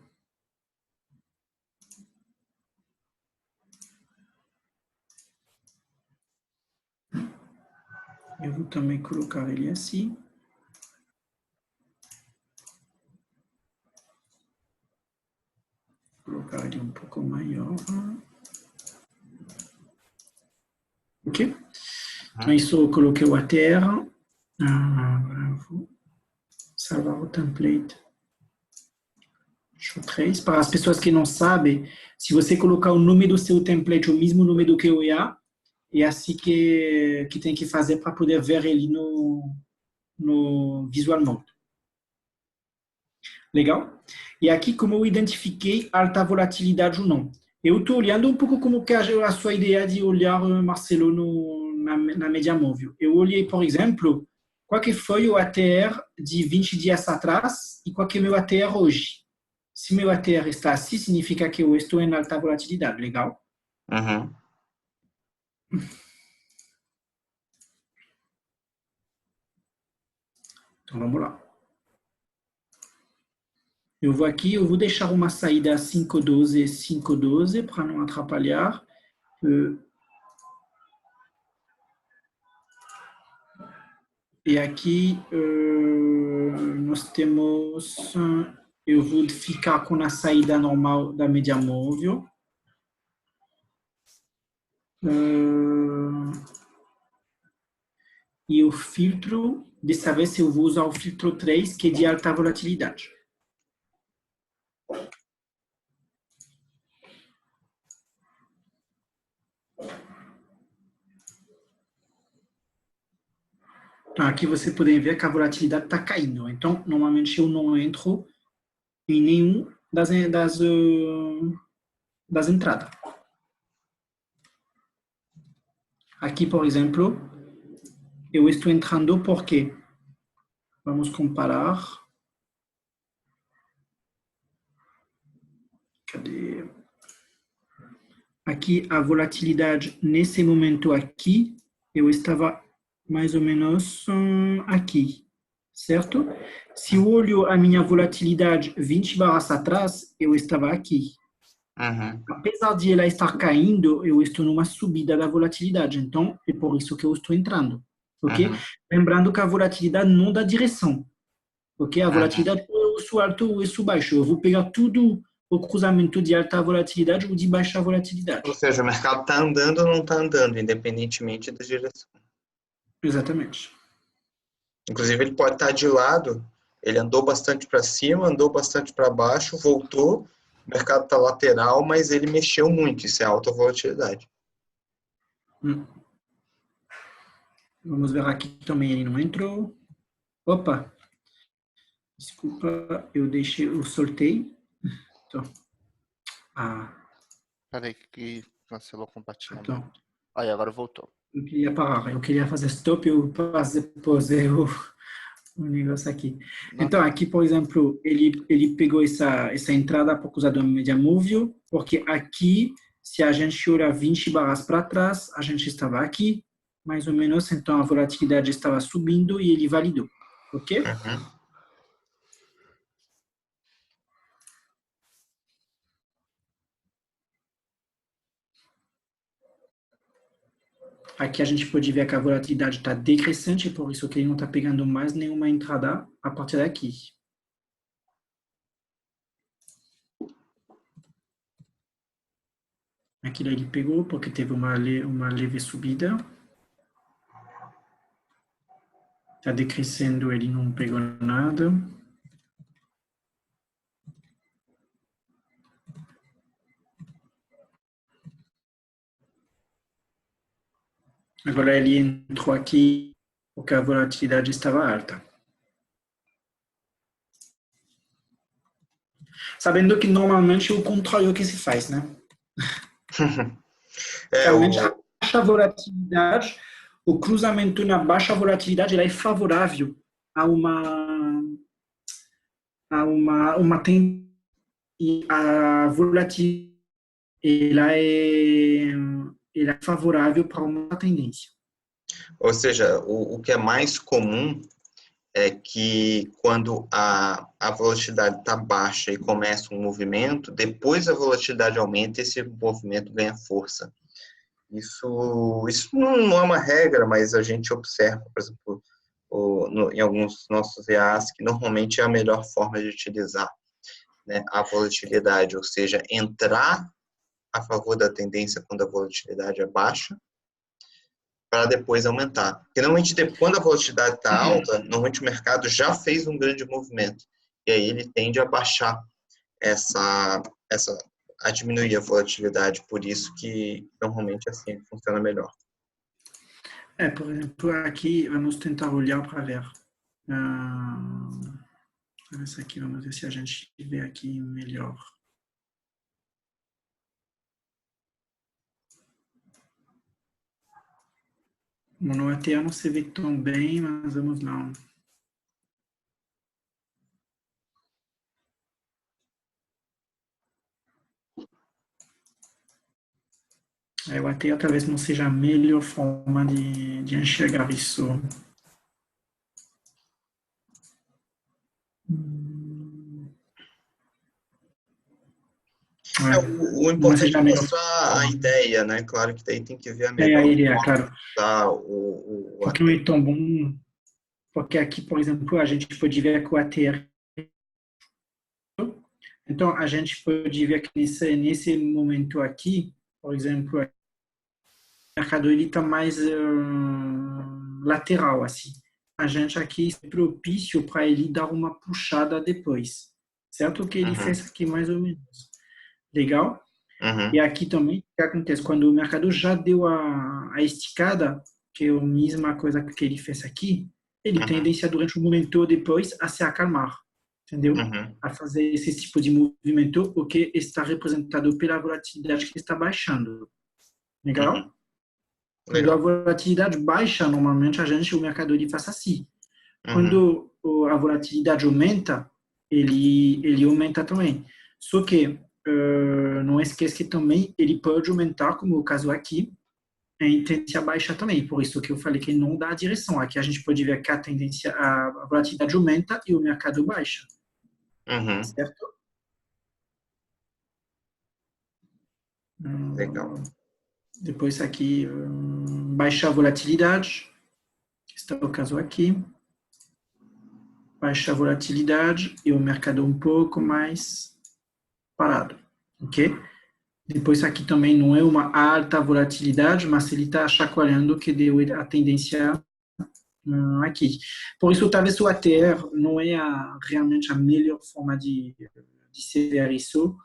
eu vou também colocar ele assim. Colocar ele um pouco maior. Ok? Então, isso eu coloquei o ATR. Agora eu vou salvar o template. Show 3. Para as pessoas que não sabem, se você colocar o nome do seu template, o mesmo nome do que o EA, é assim que tem que fazer para poder ver ele no Visual Mode. Legal? E aqui, como eu identifiquei alta volatilidade ou não. Eu estou olhando um pouco como que a sua ideia de olhar, Marcelo, na média móvel. Eu olhei, por exemplo, qual que foi o ATR de 20 dias atrás e qual que é o meu ATR hoje. Se meu ATR está assim, significa que eu estou em alta volatilidade. Legal? Uhum. Então, vamos lá. Eu vou aqui, eu vou deixar uma saída 5,12, 5,12 para não atrapalhar. E aqui nós temos, eu vou ficar com a saída normal da média móvel. E o filtro, dessa vez eu vou usar o filtro 3, que é de alta volatilidade. Então, aqui você pode ver que a volatilidade está caindo. Então, normalmente eu não entro em nenhum das entradas. Aqui, por exemplo, eu estou entrando porque, vamos comparar. Cadê? Aqui, a volatilidade, nesse momento aqui, eu estava mais ou menos aqui, certo? Se eu olho a minha volatilidade 20 barras atrás, eu estava aqui. Uhum. Apesar de ela estar caindo, eu estou numa subida da volatilidade. Então, é por isso que eu estou entrando. Ok? Uhum. Lembrando que a volatilidade não dá direção. Ok? A Uhum. volatilidade ou eu sou alto ou eu sou baixo. Eu vou pegar tudo o cruzamento de alta volatilidade ou de baixa Ou volatilidade. seja, o mercado está andando ou não está andando, independentemente da direção. Exatamente. Inclusive, ele pode estar de lado, ele andou bastante para cima, andou bastante para baixo, voltou, o mercado está lateral, mas ele mexeu muito, isso é alta volatilidade. Vamos ver aqui também, ele não entrou. Opa, desculpa, eu soltei. Então, Peraí que cancelou o compartilhamento. então, Aí, agora voltou. eu queria parar, eu queria fazer stop, eu posei o negócio aqui. Não, Então, aqui, por exemplo, ele pegou essa entrada por causa do media móvel, porque aqui, se a gente olhar 20 barras para trás, a gente estava aqui, mais ou menos, então a volatilidade estava subindo e ele validou, ok? Uhum. Aqui a gente pode ver que a volatilidade está decrescente, por isso que ele não está pegando mais nenhuma entrada a partir daqui. Aqui ele pegou porque teve uma leve subida. Está decrescendo, ele não pegou nada. Agora ele entrou aqui porque a volatilidade estava alta. Sabendo que normalmente é o contrário que se faz, né? É, Realmente, a o, baixa volatilidade, o cruzamento na baixa volatilidade, ela é favorável a uma tendência. E a volatilidade ela é favorável para uma tendência. ou seja, o que é mais comum é que quando a volatilidade está baixa e começa um movimento, depois a volatilidade aumenta e esse movimento ganha força. Isso não é uma regra, mas a gente observa, por exemplo, em alguns nossos EAs, que normalmente é a melhor forma de utilizar, né, a volatilidade, ou seja, entrar a favor da tendência quando a volatilidade é baixa, para depois aumentar. Porque normalmente, quando a volatilidade está alta, normalmente o mercado já fez um grande movimento, e aí ele tende a baixar a diminuir a volatilidade, por isso que normalmente assim funciona melhor. Por exemplo, aqui vamos tentar olhar para ver. Essa aqui, vamos ver se a gente vê aqui melhor. No ATA não se vê tão bem, mas vamos lá. O ATA talvez não seja a melhor forma de enxergar isso. O Não importante seja é a melhor mostrar a forma. ideia, né? Claro que daí tem que ver a É a melhor ideia, forma claro. de usar o Porque não AT. é tão bom. Porque aqui, por exemplo, a gente pode ver que o ATR. Então, a gente pode ver que nesse momento aqui, por exemplo, o mercado está mais lateral, assim. A gente aqui é propício para ele dar uma puxada depois. Certo? O que ele Uhum, fez aqui, mais ou menos. Legal? E uhum, aqui também, o que acontece? Quando o mercado já deu a esticada, que é a mesma coisa que ele fez aqui, ele uhum, tendência durante o momento depois a se acalmar, entendeu? uhum, A fazer esse tipo de movimento, o que está representado pela volatilidade que está baixando. uhum. Legal? Quando a Legal. volatilidade baixa, normalmente o mercado ele faz assim. Uhum, Quando a volatilidade aumenta, ele aumenta também. Só que não esqueça que também ele pode aumentar, como o caso aqui, em tendência baixa também. Por isso que eu falei que não dá a direção. Aqui a gente pode ver que a volatilidade aumenta e o mercado baixa, uhum. certo? Legal. Depois aqui, baixa a volatilidade, está o caso aqui. Baixa a volatilidade e o mercado um pouco mais parado, ok? Depois aqui também não é uma alta volatilidade, mas ele está chacoalhando que deu a tendência aqui. Por isso, talvez o ATR não é realmente a melhor forma de se ver isso,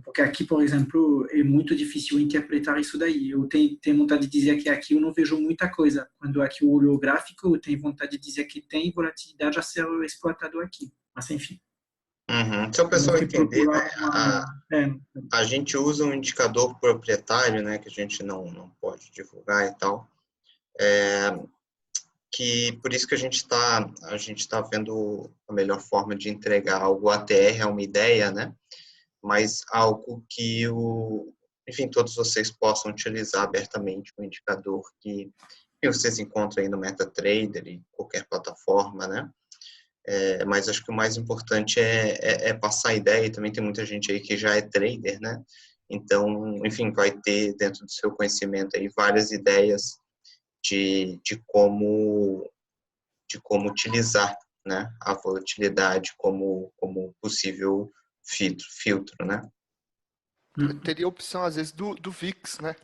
porque aqui, por exemplo, é muito difícil interpretar isso daí. Eu tenho vontade de dizer que aqui eu não vejo muita coisa. Quando aqui eu olho o gráfico, eu tenho vontade de dizer que tem volatilidade a ser exploitado aqui. Mas, enfim, Uhum. Só o temos pessoal que entender, né? procurar uma... A gente usa um indicador proprietário, né? Que a gente não pode divulgar e tal. Que por isso que a gente tá vendo a melhor forma de entregar algo. O ATR é uma ideia, né? Mas algo que enfim, todos vocês possam utilizar abertamente, um indicador que vocês encontram aí no MetaTrader e qualquer plataforma, né? Mas acho que o mais importante é passar a ideia, e também tem muita gente aí que já é trader, né? Então, enfim, vai ter dentro do seu conhecimento aí várias ideias de como utilizar, né, a volatilidade como possível filtro, né? Teria a opção, às vezes, do VIX, né?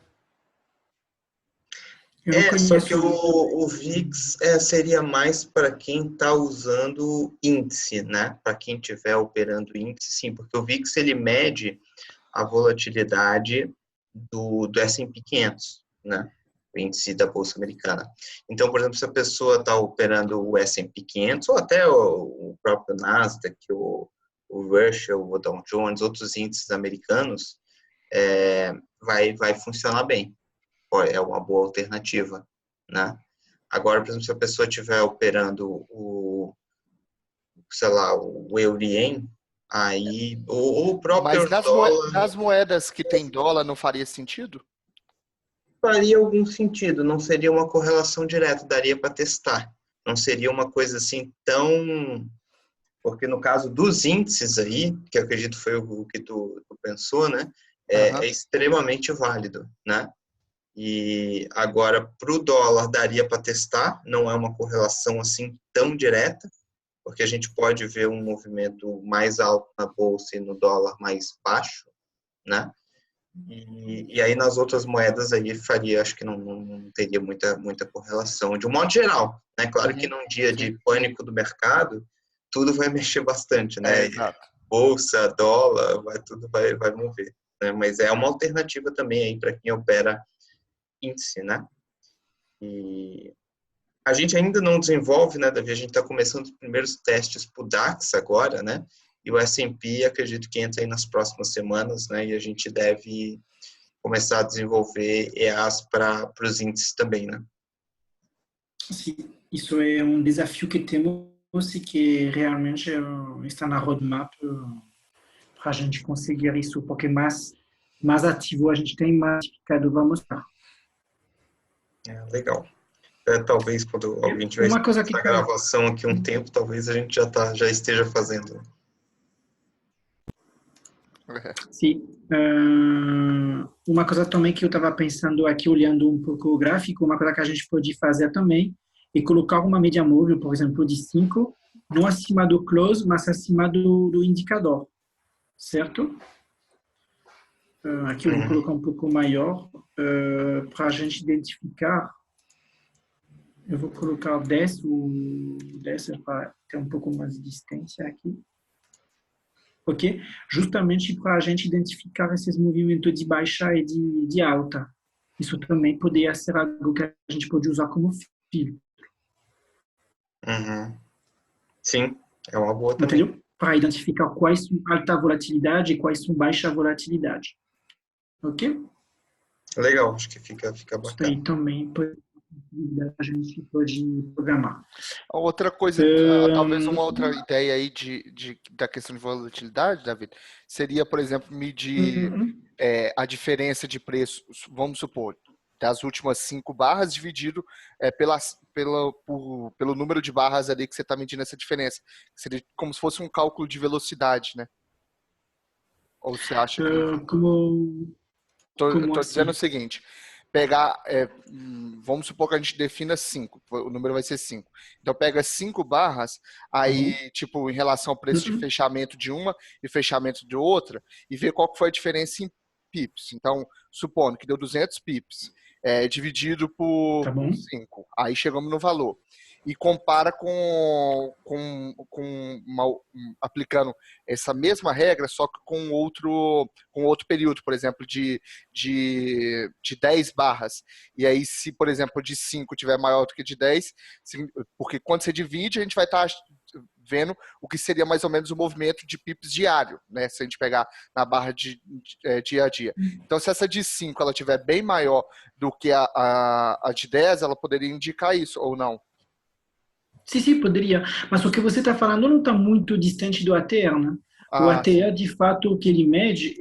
Eu não Só que conheço o VIX seria mais para quem está usando índice, né? Para quem estiver operando índice, sim, porque o VIX ele mede a volatilidade do S&P 500, né? o índice da Bolsa Americana. Então, por exemplo, se a pessoa está operando o S&P 500, ou até o próprio Nasdaq, o Russell, o Dow Jones, outros índices americanos, vai funcionar bem. É uma boa alternativa, né? Agora, por exemplo, se a pessoa estiver operando sei lá, o Eurien, aí, ou o próprio Mas dólar, nas moedas que tem dólar não faria sentido? faria algum sentido, não seria uma correlação direta, daria para testar. Não seria uma coisa assim tão... Porque no caso dos índices aí, que eu acredito foi o que tu pensou, né? É extremamente válido, né? E agora, para o dólar, daria para testar, não é uma correlação assim tão direta, porque a gente pode ver um movimento mais alto na bolsa e no dólar mais baixo, né? E aí nas outras moedas aí faria, acho que não teria muita correlação, de um modo geral, né? Claro que num dia de pânico do mercado, tudo vai mexer bastante, né? Exato. Bolsa, dólar, tudo vai mover, né? Mas é uma alternativa também aí para quem opera índice, né? E a gente ainda não desenvolve, né, Davi? A gente está começando os primeiros testes para o DAX agora, né? E o S&P, acredito que entra aí nas próximas semanas, né? E a gente deve começar a desenvolver EAs para os índices também, né? Sim, isso é um desafio que temos e que realmente está na roadmap para a gente conseguir isso, porque mais ativo a gente tem, mais indicador vamos estar. Legal. Talvez quando alguém tiver Uma coisa que essa gravação aqui um tempo, talvez a gente já esteja fazendo. Sim. Uma coisa também que eu estava pensando aqui, olhando um pouco o gráfico, uma coisa que a gente pode fazer também é colocar uma média móvel, por exemplo, de 5, não acima do close, mas acima do indicador, certo? Aqui eu vou colocar um pouco maior para a gente identificar. Eu vou colocar 10, o 10 é para ter um pouco mais de distância aqui. Ok? Justamente para a gente identificar esses movimentos de baixa e de alta. Isso também poderia ser algo que a gente pode usar como filtro. Sim, é uma boa também. Entendeu? Para identificar quais são alta volatilidade e quais são baixa volatilidade. Ok? Legal, acho que fica Isso bacana. aí também a gente pode programar. Outra coisa, talvez uma outra ideia aí da questão de volatilidade, David, seria, por exemplo, medir a diferença de preço, vamos supor, das últimas 5 barras dividido pelo número de barras ali que você está medindo essa diferença. Seria como se fosse um cálculo de velocidade, né? Ou você acha que... Estou dizendo o seguinte, pegar, vamos supor que a gente defina 5, o número vai ser 5. Então pega 5 barras, aí tipo em relação ao preço de fechamento de uma e fechamento de outra, e ver qual que foi a diferença em pips. Então, supondo que deu 200 pips, dividido por 5, aí chegamos no valor. E compara aplicando essa mesma regra, só que com outro período, por exemplo, de 10 barras. E aí, se, por exemplo, de 5 tiver maior do que de 10, porque quando você divide, a gente vai estar vendo o que seria mais ou menos o movimento de pips diário, né? Se a gente pegar na barra de dia a dia. Então, se essa de 5 ela tiver bem maior do que a de 10, ela poderia indicar isso, ou não? Sim, poderia. Mas o que você está falando não está muito distante do ATR, né? O ATR, de fato, o que ele mede,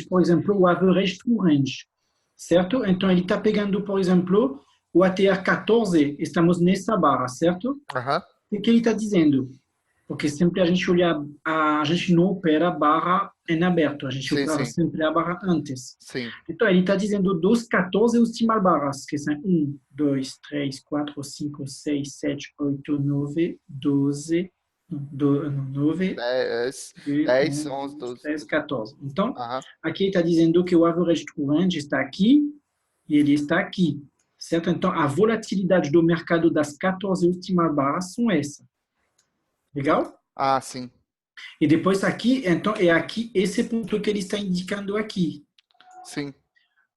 por exemplo, o average true range, certo? Então, ele está pegando, por exemplo, o ATR 14, estamos nessa barra, certo? O que ele está dizendo? Porque sempre a gente olha, a gente não opera a barra em aberto, a gente opera sempre a barra antes. Sim. Então, ele está dizendo dos 14 últimas barras, que são 1, 2, 3, 4, 5, 6, 7, 8, 9, 12, 9, 10, 11, 12, 13, 14. Então, aqui ele está dizendo que o average true range está aqui e ele está aqui, certo? Então, a volatilidade do mercado das 14 últimas barras são essas. Legal? Sim. E depois aqui, então, é aqui esse ponto que ele está indicando aqui. Sim.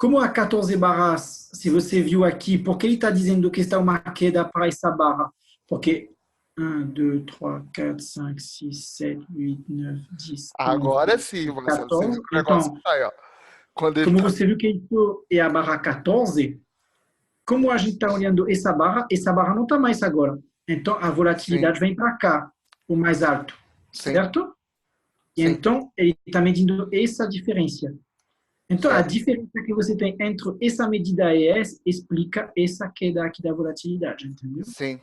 como a 14 barras, se você viu aqui, por que ele está dizendo que está uma queda para essa barra? Porque 1, 2, 3, 4, 5, 6, 7, 8, 9, 10, 11, Agora 12, sim, Marcelo, você viu 14. que o negócio Então, sai, ó. Quando ele como tá. você viu que isso é a barra 14, como a gente está olhando essa barra não está mais agora. Então, a Sim, volatilidade vem para cá, o mais alto, sim, certo? E sim, então, ele está medindo essa diferença. Então, a certo. diferença que você tem entre essa medida e essa explica essa queda aqui da volatilidade, entendeu? Sim,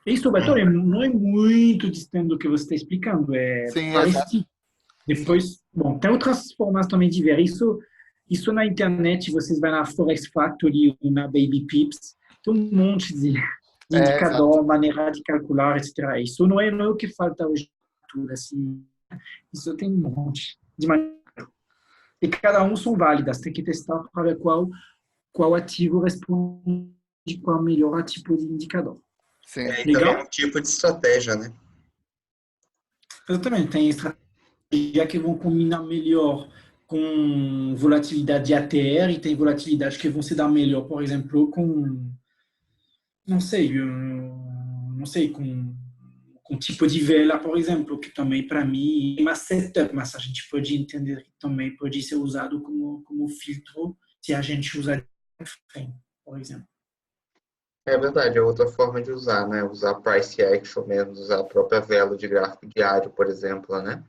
Isso, Beto, não é muito distante do que você está explicando, é sim, exato. parecido. Depois, bom, tem outras formas também de ver isso na internet, vocês vão na Forex Factory ou na Baby Pips, tem um monte de É, exato. indicador, maneira de calcular, etc. Isso não é o que falta hoje, assim, isso tem um monte de maneira. E cada um são válidas, tem que testar para ver qual ativo responde, qual melhor tipo de indicador. Sim, E também é Legal? um tipo de estratégia, né? Exatamente, tem estratégias que vão combinar melhor com volatilidade de ATR e tem volatilidade que vão se dar melhor, por exemplo, com, não sei, com tipo de vela, por exemplo, que também para mim é uma setup, mas a gente pode entender que também pode ser usado como filtro se a gente usar de frente, por exemplo. É verdade, é outra forma de usar, né? Usar price action mesmo, usar a própria vela de gráfico diário, por exemplo, né?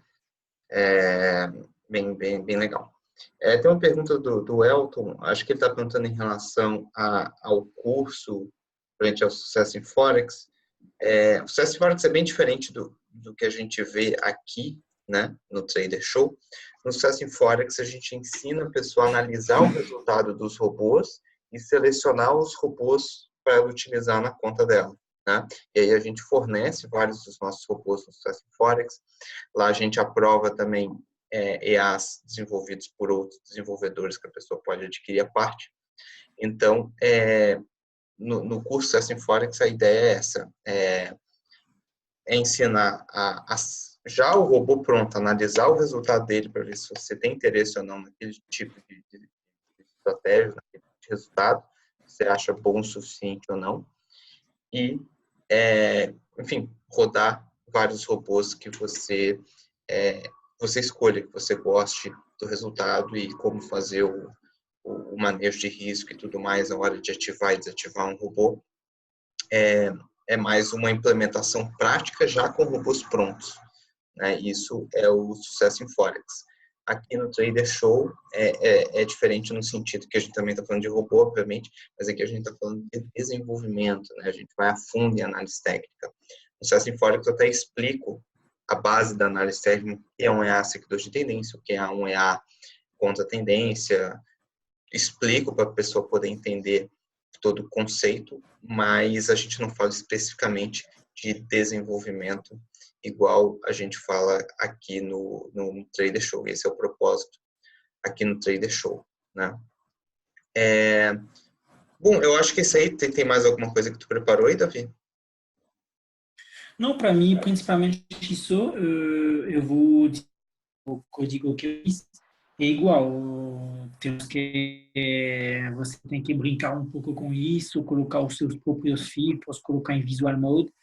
É bem legal. Tem uma pergunta do Elton, acho que ele está perguntando em relação ao curso frente ao sucesso em Forex. O sucesso em Forex é bem diferente do que a gente vê aqui, né, no Trader Show. No sucesso em Forex, a gente ensina a pessoa a analisar o resultado dos robôs e selecionar os robôs para ela utilizar na conta dela. Né? E aí a gente fornece vários dos nossos robôs no sucesso em Forex. Lá a gente aprova também EAs desenvolvidos por outros desenvolvedores que a pessoa pode adquirir a parte. Então, no curso Sucesso em Forex, a ideia é essa, ensinar já o robô pronto, analisar o resultado dele para ver se você tem interesse ou não naquele tipo de estratégia, naquele tipo de resultado, se você acha bom o suficiente ou não, e, enfim, rodar vários robôs que você escolha, que você goste do resultado e como fazer o manejo de risco e tudo mais na hora de ativar e desativar um robô. É mais uma implementação prática já com robôs prontos. Né? Isso é o sucesso em Forex. Aqui no Trader Show é diferente no sentido que a gente também está falando de robô, obviamente, mas aqui a gente está falando de desenvolvimento, né? A gente vai a fundo em análise técnica. No sucesso em Forex eu até explico a base da análise técnica, o que é um EA seguidor de tendência, o que é um EA contra tendência, explico para a pessoa poder entender todo o conceito, mas a gente não fala especificamente de desenvolvimento igual a gente fala aqui no Trader Show. Esse é o propósito aqui no Trader Show, né? Bom, eu acho que isso aí tem mais alguma coisa que tu preparou aí, Davi? Não, para mim, principalmente isso, eu vou dizer o código que eu fiz é igual. Temos que você tem que brincar um pouco com isso, colocar os seus próprios filtros, colocar em Visual Mode,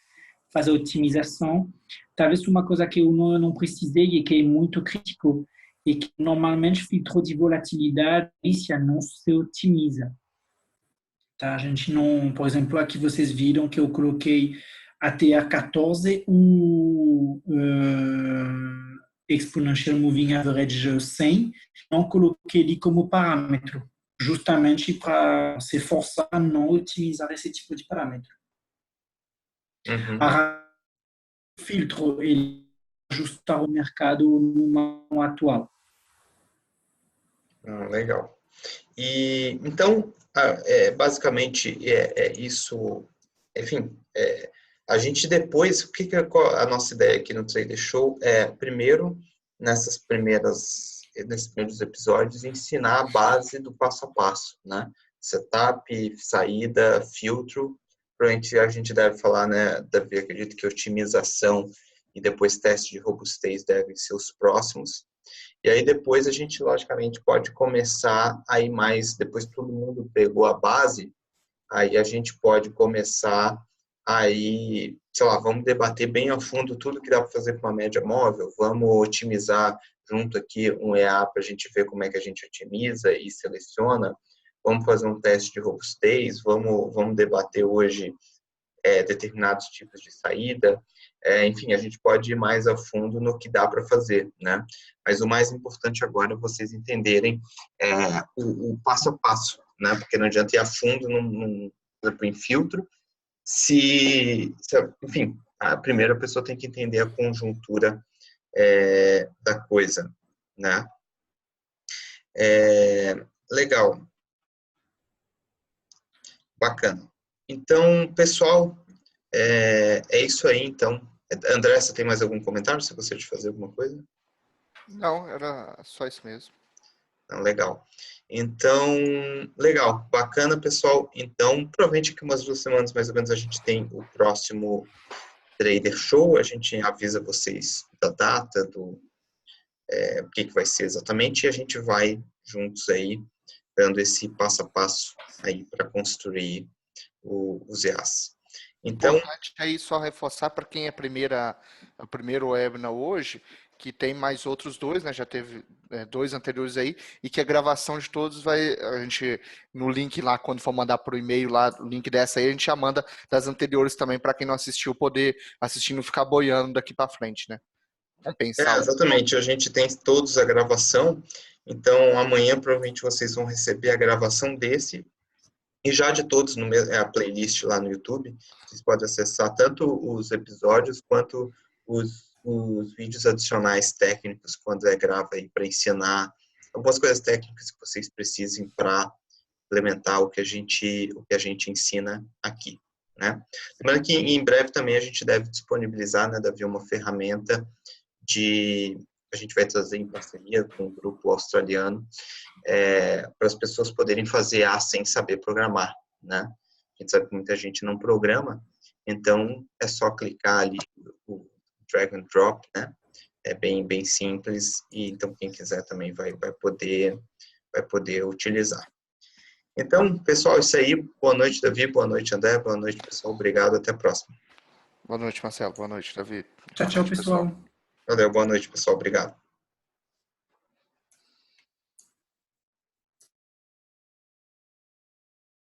fazer otimização. Talvez uma coisa que eu não precisei e que é muito crítico é que normalmente filtro de volatilidade isso não se otimiza. Tá? A gente não, por exemplo, aqui vocês viram que eu coloquei até a 14 o Exponential Moving Average 100, não coloquei ele como parâmetro, justamente para se forçar a não utilizar esse tipo de parâmetro. Uhum. A filtro, ele ajustar o mercado no momento atual. Legal. E então, basicamente é isso. Enfim, a gente depois, qual a nossa ideia aqui no Trader Show primeiro, nesses primeiros episódios, ensinar a base do passo a passo, né? Setup, saída, filtro. Provavelmente a gente deve falar, né, Davi, acredito que otimização e depois teste de robustez devem ser os próximos, E aí depois a gente, logicamente, pode começar aí mais, depois que todo mundo pegou a base, aí a gente pode começar aí, sei lá, vamos debater bem a fundo tudo que dá para fazer com uma média móvel, vamos otimizar junto aqui um EA para a gente ver como é que a gente otimiza e seleciona, vamos fazer um teste de robustez, vamos debater hoje determinados tipos de saída, enfim, a gente pode ir mais a fundo no que dá para fazer, né? Mas o mais importante agora é vocês entenderem o passo a passo, né? Porque não adianta ir a fundo em filtro, enfim, primeiro a pessoa tem que entender a conjuntura da coisa, né? Legal. Bacana. Então, pessoal, é isso aí, então. André, você tem mais algum comentário? Você gostaria de fazer alguma coisa? Não, era só isso mesmo. Não, legal. Então, legal. Bacana, pessoal. Então, provavelmente aqui umas 2 semanas, mais ou menos, a gente tem o próximo Trader Show. A gente avisa vocês da data, o que vai ser exatamente, e a gente vai juntos aí, dando esse passo a passo aí para construir os EAs. Então, Importante aí só reforçar para quem é o primeiro webinar hoje, que tem mais outros 2, né? Já teve 2 anteriores aí, e que a gravação de todos a gente, no link lá, quando for mandar por e-mail lá, o link dessa aí, a gente já manda das anteriores também, para quem não assistiu, poder assistir e não ficar boiando daqui para frente, né? Vamos pensar. exatamente, a gente tem todos a gravação, então amanhã provavelmente vocês vão receber a gravação desse, e já de todos, a playlist lá no YouTube, vocês podem acessar tanto os episódios quanto os vídeos adicionais técnicos, quando grava aí para ensinar algumas coisas técnicas que vocês precisem para implementar o que a gente ensina aqui, né? Lembrando que em breve também a gente deve disponibilizar, né, Davi, uma ferramenta a gente vai trazer em parceria com um grupo australiano, para as pessoas poderem fazer sem saber programar, né? A gente sabe que muita gente não programa, então é só clicar ali o drag and drop, né? É bem simples, e então quem quiser também vai poder utilizar. Então, pessoal, isso aí. Boa noite, Davi. Boa noite, André. Boa noite, pessoal. Obrigado. Até a próxima. Boa noite, Marcelo. Boa noite, Davi. Tchau, tchau, pessoal. Valeu. Boa noite, pessoal. Obrigado.